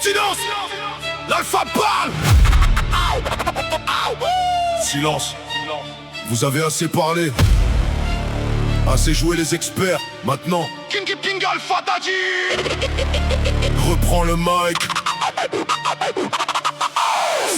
Silence! L'alpha parle! Silence. Vous avez assez parlé. Assez joué les experts. Maintenant, King Alpha Daddy reprend le mic.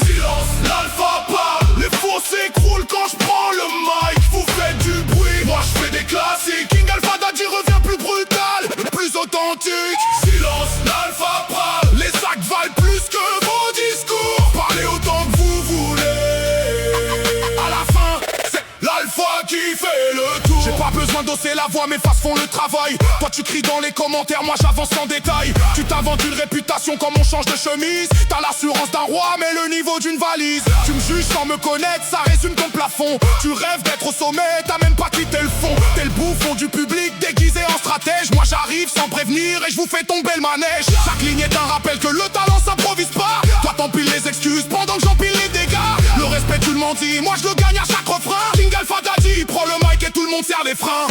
Silence, l'alpha parle. Les faux s'écroulent quand je prends le mic. Vous faites du bruit, moi je fais des classiques. King Alpha Daddy revient plus brutal, plus authentique. Silence, l'alpha parle. Les sacs valent plus que vos discours. Parlez autant que vous voulez. À la fin, c'est l'alpha qui fait le tour. J'ai pas besoin d'osser la voix, mes faces font le travail. Toi tu cries dans les commentaires, moi j'avance en détail. Tu t'inventes une réputation comme on change de chemise. T'as l'assurance d'un roi mais le niveau d'une valise. Tu me juges sans me connaître, ça résume ton plafond. Tu rêves d'être au sommet, t'as même pas quitté le fond. T'es le bouffon du public déguisé en stratège. Moi j'arrive sans prévenir et je vous fais tomber le manège. Chaque ligne est un rappel que le talent s'improvise pas. Toi t'empiles les excuses pendant que j'empile les dégâts. Le respect tu le mendis, moi je le gagne à chaque refrain. King Alpha Daddy prend le mic et tout le monde serre les freins.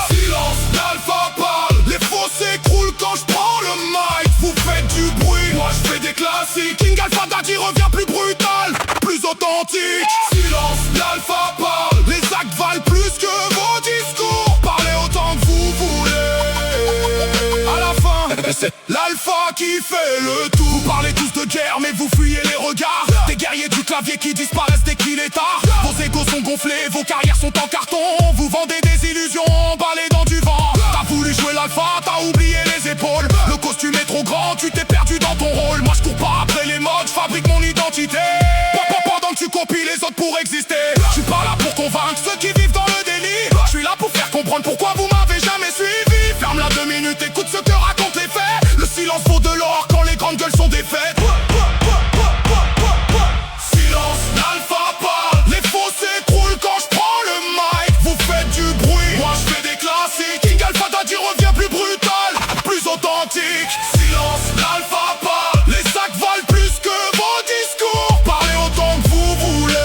Silence, l'alpha parle. Les faux s'écroulent quand je prends le mic. Vous faites du bruit, moi je fais des classiques. King Alpha Daddy revient plus brutal, plus authentique. Silence, l'alpha parle. Les actes valent plus que vos discours. Parlez autant que vous voulez. À la fin, c'est l'alpha qui fait le tour. Vous parlez tous de guerre mais vous fuyez les regards. Des guerriers du clavier qui disparaissent dès qu'il est tard. Vos égos sont gonflés, vos carrières sont en carton. Vous vendez des illusions emballées dans du vent. T'as voulu jouer l'alpha, t'as oublié les épaules. Le costume est trop grand, tu t'es perdu dans ton rôle. Moi je cours pas après les modes, je fabrique mon identité. Pendant que tu copies les autres pour exister. Je suis pas là pour convaincre ceux qui vivent dans le délit. Je suis là pour faire comprendre pourquoi vous m'avez jamais suivi. Ferme la 2 minutes, écoute ce que racontent les faits. Le silence vaut de l'or quand les grandes gueules sont défaites. Silence, l'alpha parle. Les faux s'écroulent quand je prends le mic. Vous faites du bruit, moi je fais des classiques. King Alpha Daddy revient plus brutal, plus authentique. Silence, l'alpha parle. Les sacs valent plus que vos discours. Parlez autant que vous voulez.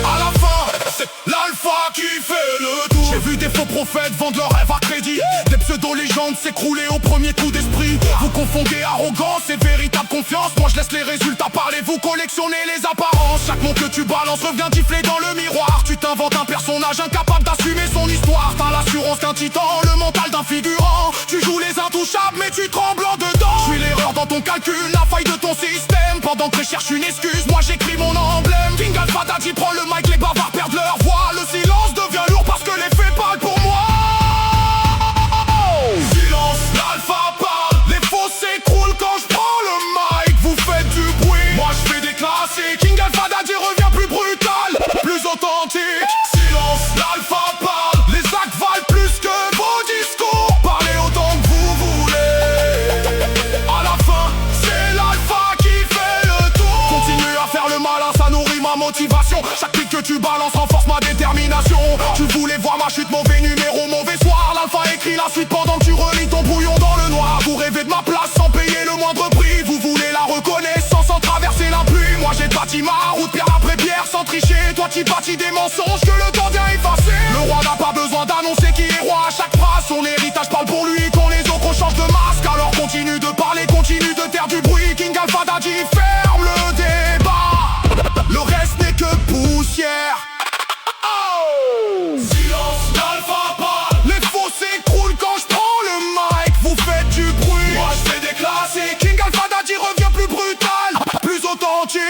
À la fin, c'est l'alpha qui fait le tour. J'ai vu des faux prophètes vendre leur rêve à crédit. Des pseudo-légendes s'écrouler au premier coup d'esprit. Vous confondez arrogance et véritable confiance. Moi je laisse les résultats parler, vous collectionnez les apparences. Chaque mot que tu balances revient gifler dans le miroir. Tu t'inventes un personnage incapable d'assumer son histoire. T'as l'assurance d'un titan, le mental d'un figurant. Tu joues les intouchables mais tu trembles en dedans. Je suis l'erreur dans ton calcul, la faille de ton système. Pendant que je cherche une excuse, moi j'écris mon emblème. King Alpha Daddy prend le mic, les bavards perdent leur voix. Le silence devient lourd parce que les faits parlent pour moi. Silence, l'alpha parle. Les faux s'écroulent quand je prends le mic. Vous faites du bruit, moi je fais des classiques. King Alpha Daddy revient plus brutal, plus authentique. Silence, l'alpha parle. Les actes valent plus que vos discours. Parlez autant que vous voulez. À la fin, c'est l'alpha qui fait le tour. Continue à faire le malin, ça nourrit ma motivation. Chaque clic que tu balances renforce ma détermination. Tu voulais voir ma chute, mauvais numéro, mauvais soir. L'alpha écrit la suite pendant que tu relis ton brouillon dans le noir. Vous rêvez de ma place sans payer le moindre prix. Vous voulez la reconnaissance sans traverser la pluie. Moi j'ai bâti ma route pierre après pierre sans tricher. Toi tu bâtis des mensonges que le temps vient effacer. Le roi n'a pas besoin d'annoncer qui est roi. À chaque phrase son héritage parle pour lui. Quand les autres changent de masque, alors continue de parler, continue de faire du bruit. King Alpha Daddy ferme le débat. Le reste n'est que poussière. Silence, l'alpha parle. Les faux s'écroulent quand je prends le mic. Vous faites du bruit, moi je fais des classiques. King Alpha Daddy revient plus brutal, plus authentique.